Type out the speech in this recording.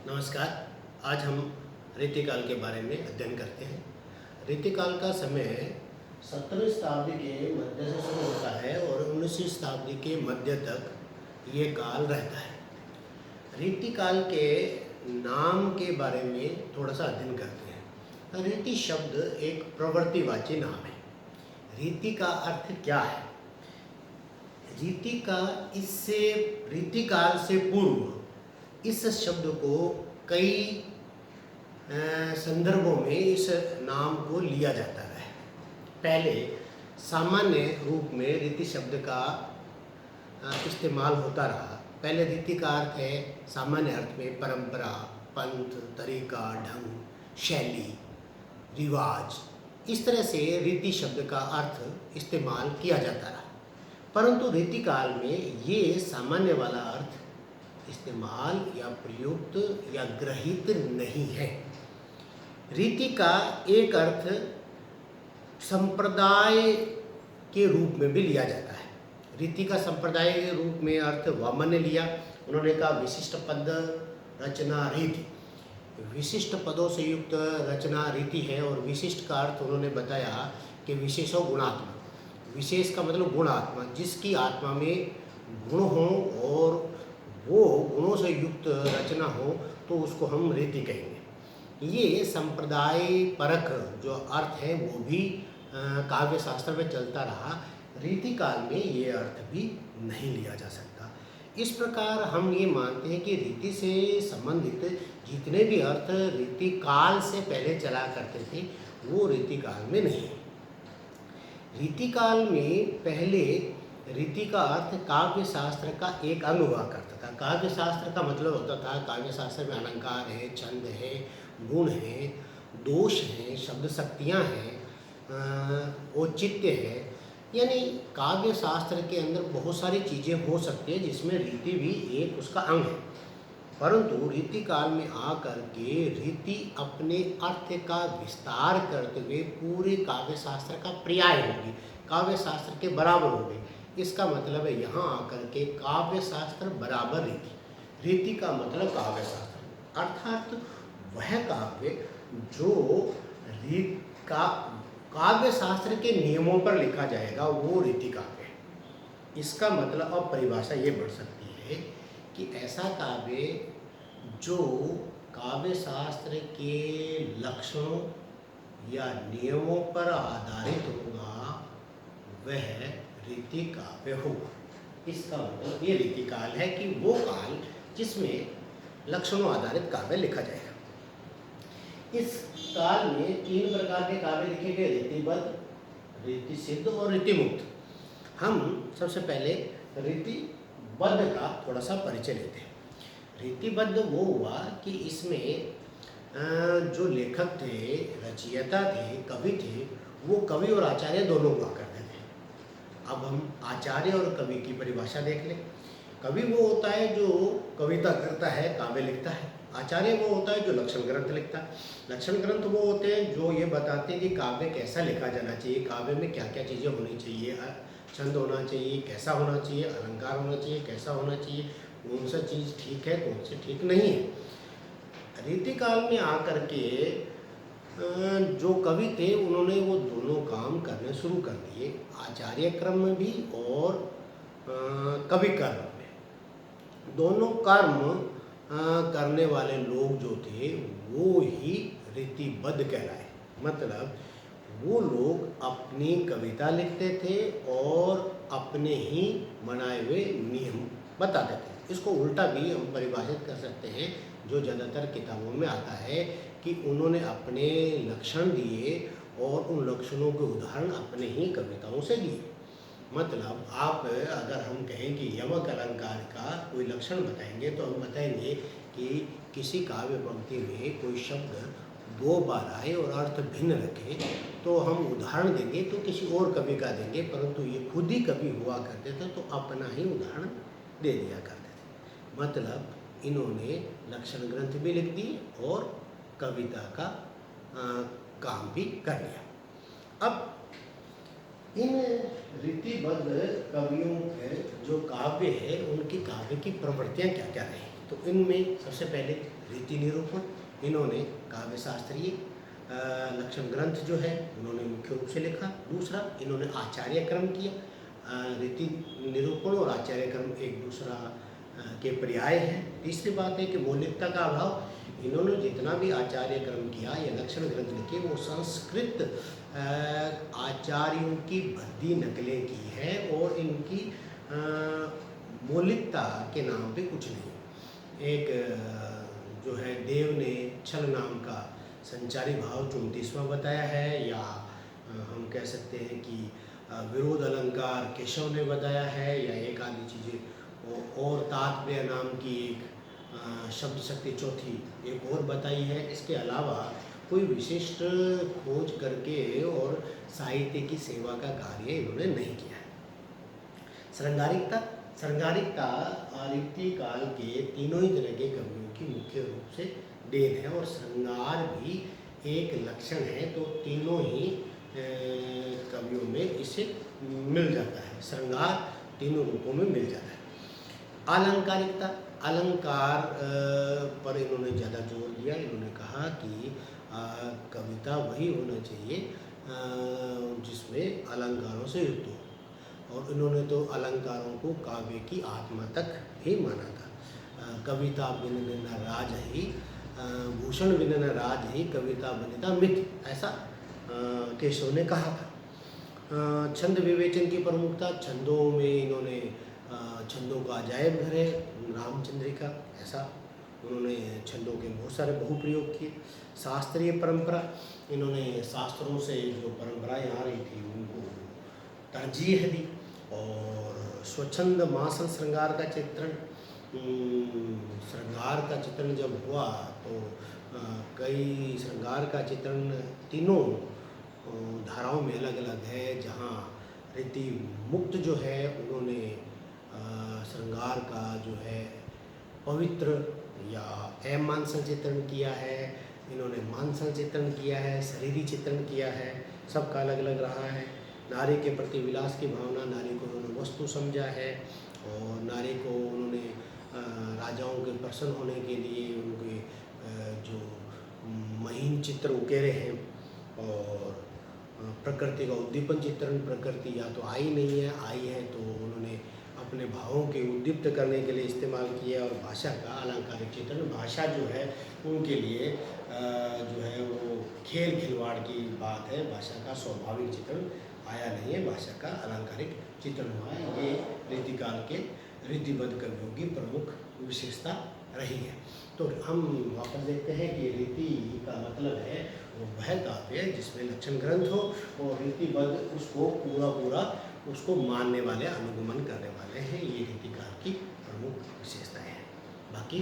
नमस्कार। आज हम रीतिकाल के बारे में अध्ययन करते हैं। रीतिकाल का समय 17वीं शताब्दी के मध्य से शुरू होता है और 19वीं शताब्दी के मध्य तक ये काल रहता है। रीतिकाल के नाम के बारे में थोड़ा सा अध्ययन करते हैं। रीति शब्द एक प्रवृत्तिवाची नाम है। रीति का अर्थ क्या है? रीतिकाल से पूर्व इस शब्द को कई संदर्भों में इस नाम को लिया जाता है। पहले सामान्य रूप में रीति शब्द का इस्तेमाल होता रहा। पहले रीति का अर्थ है सामान्य अर्थ में परंपरा, पंथ, तरीका, ढंग, शैली, रिवाज। इस तरह से रीति शब्द का अर्थ इस्तेमाल किया जाता रहा। परंतु रीतिकाल में ये सामान्य वाला अर्थ इस्तेमाल या प्रयुक्त या ग्रहित नहीं है। रीति का एक अर्थ संप्रदाय के रूप में भी लिया जाता है। रीति का संप्रदाय के रूप में अर्थ वामन ने लिया। उन्होंने कहा विशिष्ट पद रचना रीति। विशिष्ट पदों से युक्त रचना रीति है और विशिष्ट का अर्थ उन्होंने बताया कि विशेषो गुणात्मा। विशेष का मतलब गुण आत्मा, जिसकी आत्मा में गुण हो और वो गुणों से युक्त रचना हो तो उसको हम रीति कहेंगे। ये संप्रदाय परक जो अर्थ है वो भी काव्य शास्त्र में चलता रहा। रीतिकाल में ये अर्थ भी नहीं लिया जा सकता। इस प्रकार हम ये मानते हैं कि रीति से संबंधित जितने भी अर्थ रीतिकाल से पहले चला करते थे वो रीतिकाल में नहीं है। रीतिकाल में पहले रीति का अर्थ काव्य शास्त्र का एक अंग हुआ करता था। काव्य शास्त्र का मतलब होता था काव्य शास्त्र में अलंकार है, छंद है, गुण है, दोष है, शब्द शक्तियाँ हैं, औचित्य है। यानी काव्य शास्त्र के अंदर बहुत सारी चीज़ें हो सकती है जिसमें रीति भी एक उसका अंग है। परंतु रीतिकाल में आकर के रीति अपने अर्थ का विस्तार करते हुए पूरे काव्य शास्त्र का पर्याय होगी, काव्य शास्त्र के बराबर होगी। इसका मतलब है यहाँ आकर के काव्य शास्त्र बराबर रीति। रीति का मतलब काव्य शास्त्र, अर्थात वह काव्य जो काव्य शास्त्र के नियमों पर लिखा जाएगा वो रीति काव्य है। इसका मतलब अब परिभाषा ये बढ़ सकती है कि ऐसा काव्य जो काव्य शास्त्र के लक्षणों या नियमों पर आधारित होगा वह रीति काव्य होगा। इसका मतलब ये रीति काल है कि वो काल जिसमें लक्षणों आधारित काव्य लिखा जाएगा। इस काल में 3 प्रकार के काव्य लिखे गए, रीतिबद्ध, रीति सिद्ध और रीतिमुक्त। हम सबसे पहले रीतिबद्ध का थोड़ा सा परिचय लेते हैं। रीतिबद्ध वो हुआ कि इसमें जो लेखक थे, रचयिता थे, कवि थे, वो कवि और आचार्य दोनों हुआ करते थे। अब हम आचार्य और कवि की परिभाषा देख लें। कवि वो होता है जो कविता करता है, काव्य लिखता है। आचार्य वो होता है जो लक्षण ग्रंथ लिखता है। लक्षण ग्रंथ वो होते हैं जो ये बताते हैं कि काव्य कैसा लिखा जाना चाहिए, काव्य में क्या क्या चीज़ें होनी चाहिए, छंद होना चाहिए, कैसा होना चाहिए, अलंकार होना चाहिए, कैसा होना चाहिए, कौन सा चीज़ ठीक है, कौन सी ठीक नहीं है। रीतिकाल में आकर के जो कवि थे उन्होंने वो दोनों काम करने शुरू कर दिए, आचार्य क्रम में भी और कवि कर्म में। दोनों कर्म करने वाले लोग जो थे वो ही रीतिबद्ध कहलाए। मतलब वो लोग अपनी कविता लिखते थे और अपने ही बनाए हुए नियम बताते थे। इसको उल्टा भी हम परिभाषित कर सकते हैं जो ज़्यादातर किताबों में आता है कि उन्होंने अपने लक्षण दिए और उन लक्षणों के उदाहरण अपने ही कविताओं से दिए। मतलब आप अगर हम कहें कि यमक अलंकार का कोई लक्षण बताएंगे तो हम बताएंगे कि किसी काव्य पंक्ति में कोई शब्द 2 बार आए और अर्थ भिन्न रखे तो हम उदाहरण देंगे तो किसी और कवि का देंगे, परंतु ये खुद ही कवि हुआ करते थे तो अपना ही उदाहरण दे दिया करते थे। मतलब इन्होंने लक्षण ग्रंथ भी लिख दिए और कविता का काम भी कर लिया। अब इन रीतिबद्ध कवियों के जो काव्य है उनकी काव्य की प्रवृत्तियाँ क्या क्या रही, तो इनमें सबसे पहले रीति निरूपण, इन्होंने काव्य शास्त्रीय लक्षण ग्रंथ जो है उन्होंने मुख्य रूप से लिखा। दूसरा, इन्होंने आचार्य क्रम किया। रीति निरूपण और आचार्य क्रम एक दूसरा के पर्याय हैं। तीसरी बात है कि मौलिकता का अभाव। इन्होंने जितना भी आचार्य क्रम किया या लक्षण ग्रंथ लिखे वो संस्कृत आचार्यों की भद्दी नकलें की है और इनकी मौलिकता के नाम पे कुछ नहीं। एक जो है देव ने छल नाम का संचारी भाव 34वां बताया है, या हम कह सकते हैं कि विरोध अलंकार केशव ने बताया है, या एक आदि चीज़ें और तात्पर्य नाम की एक शब्द शक्ति चौथी एक और बताई है। इसके अलावा कोई विशिष्ट खोज करके और साहित्य की सेवा का कार्य इन्होंने नहीं किया है। श्रृंगारिकता, श्रृंगारिकता रीति काल के तीनों ही तरह के कवियों की मुख्य रूप से देन है और श्रृंगार भी एक लक्षण है, तो तीनों ही कवियों में इसे मिल जाता है। श्रृंगार तीनों रूपों में मिल जाता है। अलंकारिकता, अलंकार पर इन्होंने ज़्यादा जोर दिया। इन्होंने कहा कि कविता वही होना चाहिए जिसमें अलंकारों से युक्त हो, और इन्होंने तो अलंकारों को काव्य की आत्मा तक ही माना था। कविता बिन न राज ही, भूषण बिन न राज ही, कविता बनिता मिथ, ऐसा केशव ने कहा था। छंद विवेचन की प्रमुखता, छंदों में इन्होंने छंदों का अजायब घर है रामचंद्रिका, ऐसा उन्होंने छंदों के बहुत सारे बहुप्रयोग किए। शास्त्रीय परंपरा, इन्होंने शास्त्रों से जो परंपराएं आ रही थी उनको तरजीह दी। और स्वच्छंद मासल श्रृंगार का चित्रण, श्रृंगार का चित्रण जब हुआ तो कई श्रृंगार का चित्रण तीनों धाराओं में अलग अलग है। जहाँ रीति मुक्त जो है उन्होंने श्रृंगार का जो है पवित्र या अमानसल चित्रण किया है, इन्होंने मानसल चित्रण किया है, शरीरी चित्रण किया है, सबका अलग अलग रहा है। नारी के प्रति विलास की भावना, नारी को उन्होंने वस्तु समझा है और नारी को उन्होंने राजाओं के प्रसन्न होने के लिए उनके जो महीन चित्र उकेरे हैं। और प्रकृति का उद्दीपन चित्रण, प्रकृति या तो आई नहीं है, आई है तो उन्होंने अपने भावों के उद्दीप्त करने के लिए इस्तेमाल किया। और भाषा का अलंकारिक चित्रण, भाषा जो है उनके लिए जो है वो खेल खिलवाड़ की बात है, भाषा का स्वाभाविक चित्रण आया नहीं है, भाषा का अलंकारिक चित्रण हुआ है। ये रीतिकाल के रीतिबद्ध कवियों की प्रमुख विशेषता रही है। तो हम वापस देखते हैं कि रीति का मतलब है वो वह काव्य जिसमें लक्षण ग्रंथ हो और रीतिबद्ध उसको पूरा उसको मानने वाले, अनुगमन करने वाले हैं। ये रीतिकाल की प्रमुख विशेषताएं हैं। बाकी